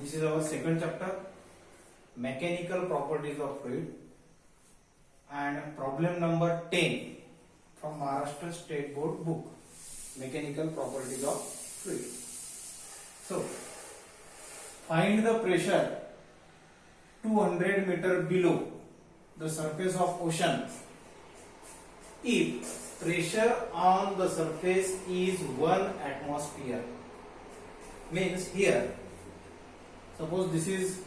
This is our second chapter, mechanical properties of fluid, and problem number 10 from Maharashtra State Board book, mechanical properties of fluid. So, find the pressure 200 meter below the surface of ocean if pressure on the surface is 1 atmosphere. Means here, suppose this is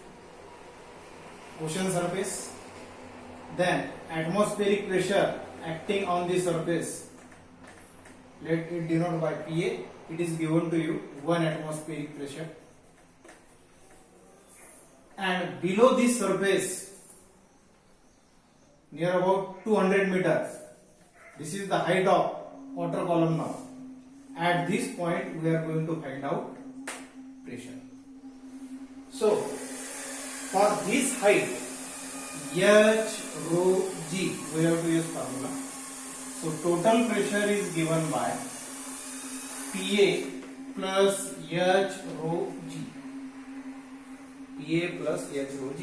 ocean surface, then atmospheric pressure acting on the surface, let it denote by PA, it is given to you 1 atmospheric pressure, and below this surface near about 200 meters, this is the height of water column now. At this point we are going to find out pressure. So for this height H rho G, we have to use formula. So total pressure is given by PA plus H rho G. PA plus H rho G.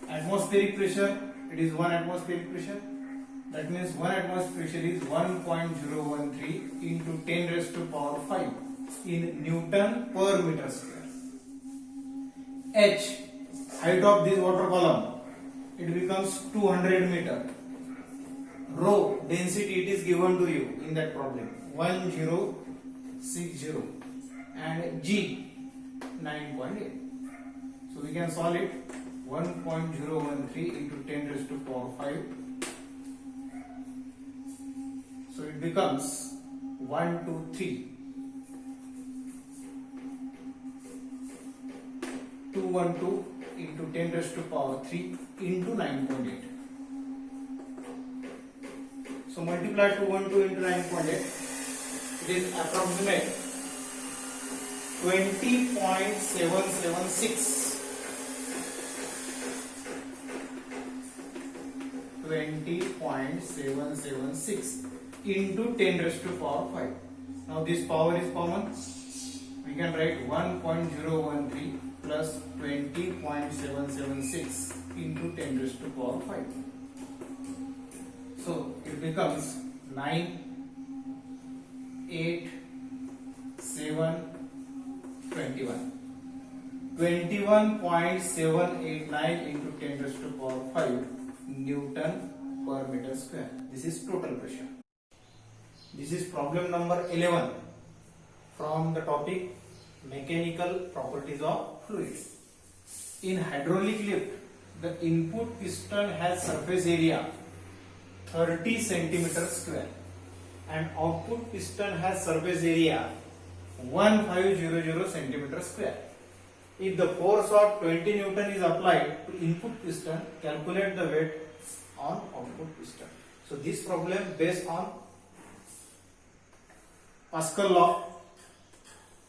Atmospheric pressure, it is 1 atmospheric pressure. That means 1 atmospheric pressure is 1.013 into 10 raised to power 5 in Newton per meter square. H, height of this water column, it becomes 200 meter. Rho, density, it is given to you in that problem, 1060, and G, 9.8. So we can solve it, 1.013 into 10 raised to power 5. So it becomes 123. 212 into 10 raised to power 3 into 9.8. So multiply 212 into 9.8. It is approximate 20.776. 20.776 into 10 raised to power 5. Now this power is common. We can write 1.013 plus 20.776 into 10 raised to power 5. So it becomes 9, 8, 7, 21. 21.789 into 10 raised to power 5 Newton per meter square. This is total pressure. This is problem number 11 from the topic mechanical properties of fluids. In hydraulic lift, the input piston has surface area 30 cm square and output piston has surface area 1500 cm square. If the force of 20 Newton is applied to input piston, calculate the weight on output piston. So this problem based on Pascal law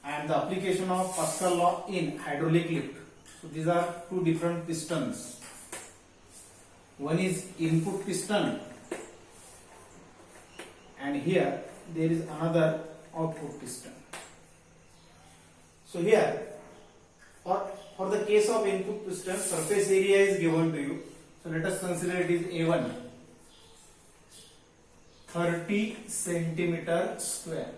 and the application of Pascal law in hydraulic lift. So these are two different pistons. One is input piston and here there is another output piston. So here for the case of input piston, surface area is given to you. So let us consider it is A1, 30 centimeter square,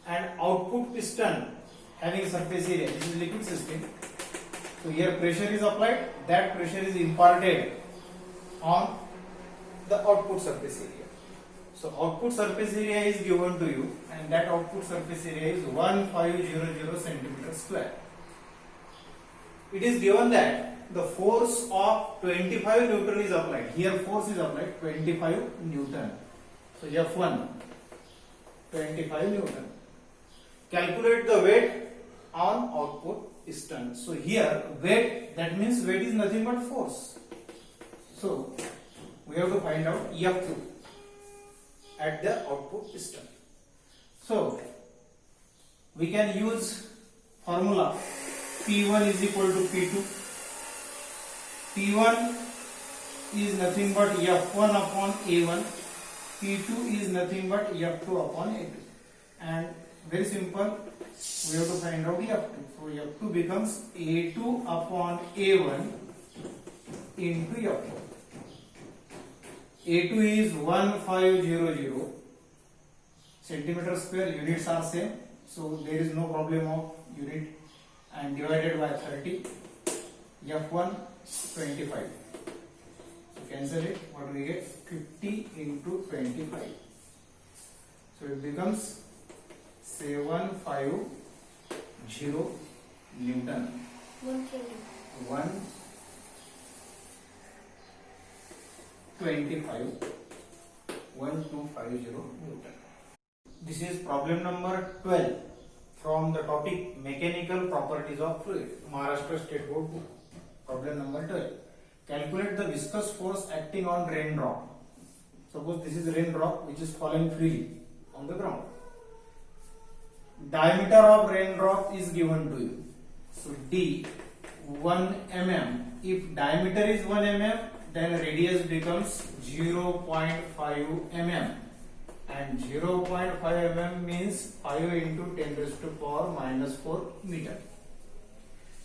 and output piston having surface area, this is liquid system. So here pressure is applied, that pressure is imparted on the output surface area. So output surface area is given to you and that output surface area is 1500 centimeter square. It is given that the force of 25 Newton is applied. Here force is applied 25 Newton. So F1 25 Newton. Calculate the weight on output piston. So here weight, that means weight is nothing but force. So we have to find out F2 at the output piston. So we can use formula P1 is equal to P2. P1 is nothing but F1 upon A1. P2 is nothing but F2 upon A2. And Very simple. We have to find out F2. So F2 becomes A2 upon A1 into F4. A2 is 1500 centimeter square. Units are same, so there is no problem of unit, and divided by 30. F1 25. So cancel it. What we get? 50 into 25. So it becomes 750 Newton. 1250 Newton. This is problem number 12 from the topic Mechanical Properties of Fluid, Maharashtra State Board book. Problem number 12. Calculate the viscous force acting on raindrop. Suppose this is raindrop which is falling freely on the ground. Diameter of raindrop is given to you. So D 1 mm. If diameter is 1 mm, then radius becomes 0.5 mm. And 0.5 mm means 5 into 10 raised to power minus 4 meter.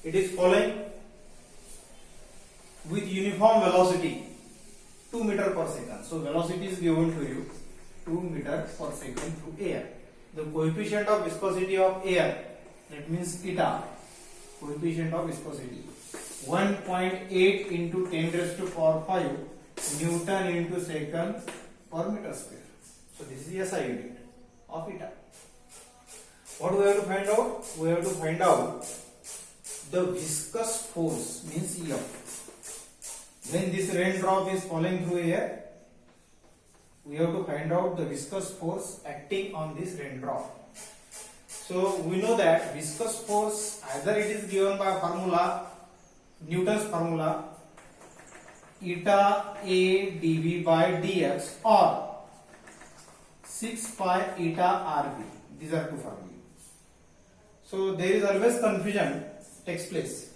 It is falling with uniform velocity 2 meter per second. So velocity is given to you 2 meter per second through air. The coefficient of viscosity of air, that means eta, coefficient of viscosity 1.8 into 10 raised to power 5 Newton into second per meter square. So this is the SI unit of eta. What we have to find out? We have to find out the viscous force, means F. When this raindrop is falling through air, we have to find out the viscous force acting on this raindrop. So we know that viscous force, either it is given by formula, Newton's formula, eta A dV by dx, or 6 pi eta RV. These are two formulas. So there is always confusion takes place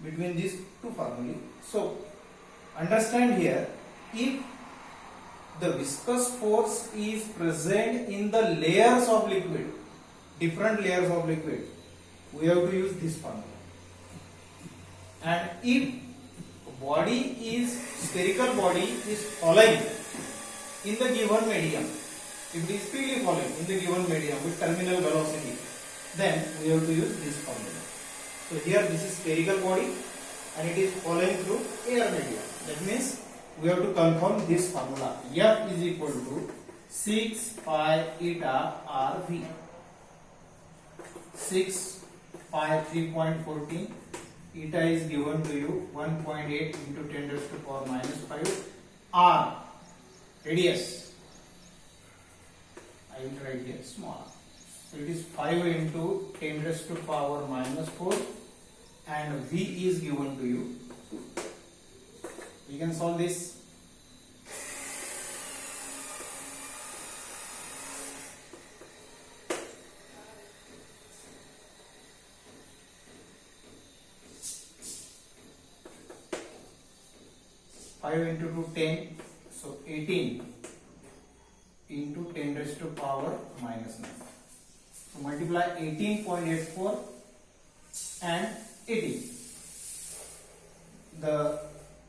between these two formulae. So understand here, if the viscous force is present in the layers of liquid, different layers of liquid, we have to use this formula. And if body is, spherical body is falling in the given medium, if it is freely falling in the given medium with terminal velocity, then we have to use this formula. So here this is spherical body and it is falling through air medium. That means we have to confirm this formula. F is equal to 6 pi eta RV. 6 pi 3.14. Eta is given to you 1.8 into 10 raised to power minus 5. R, radius, I will write here small. So it is 5 into 10 raised to power minus 4, and V is given to you. We can solve this. Five into 2, 10, so 18 into 10 raised to power minus 9. So multiply 18.84 and 18. The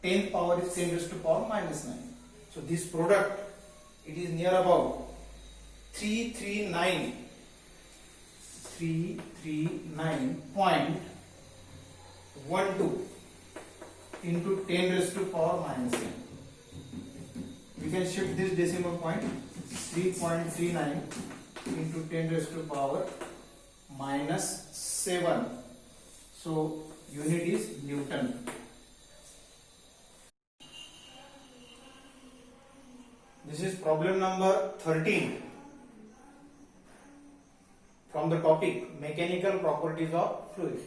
10th power is 10 raised to power minus 9. So this product, it is near about 339.12 into 10 raised to power minus 9. We can shift this decimal point, 3.39 into 10 raised to power minus 7. So unit is Newton. This is problem number 13 from the topic Mechanical Properties of Fluid.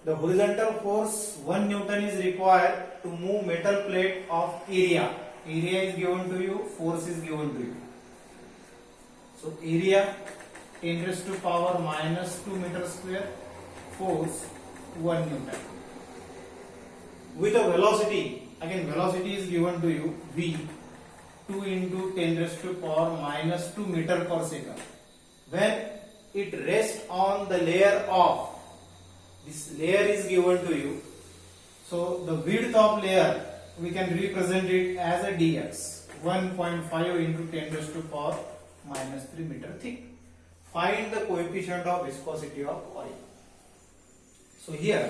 The horizontal force 1 Newton is required to move metal plate of area. Area is given to you, force is given to you. So area 10 raised to power minus 2 meter square, force 1 Newton. With a velocity, again velocity is given to you, V, 2 into 10 raised to power minus 2 meter per second. When it rests on the layer of, this layer is given to you. So the width of layer, we can represent it as a dx, 1.5 into 10 raised to power minus 3 meter thick. Find the coefficient of viscosity of oil. So here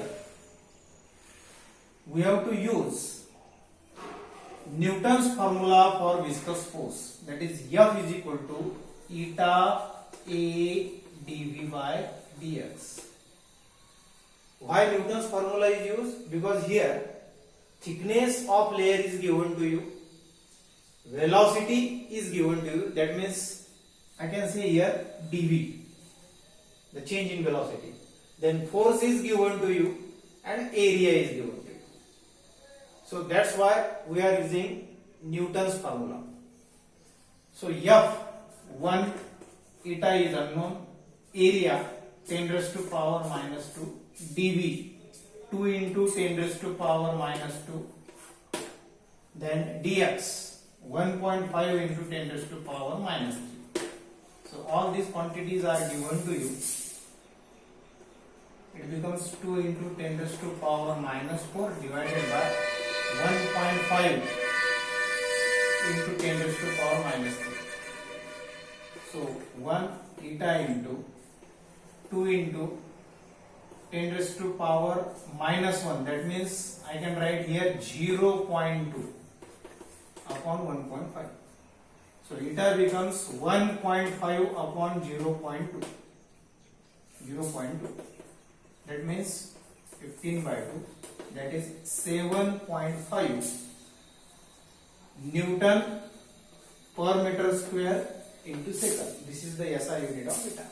we have to use Newton's formula for viscous force, that is F is equal to eta A dV by dx. Why Newton's formula is used? Because here thickness of layer is given to you, velocity is given to you, that means I can say here dV, the change in velocity. Then force is given to you and area is given to you. So that's why we are using Newton's formula. So F 1 eta is unknown, area 10 raised to power minus 2, dV 2 into 10 raised to power minus 2, then dx 1.5 into 10 raised to power minus 3. So all these quantities are given to you. It becomes 2 into 10 raised to power minus 4 divided by 1.5 into 10 raised to power minus 3. So 1 eta into 2 into 10 raised to power minus 1, that means I can write here 0.2 upon 1.5. So eta becomes 1.5 upon 0.2. 0.2. That means 15 by 2. That is 7.5 Newton per meter square into second. This is the SI unit of eta.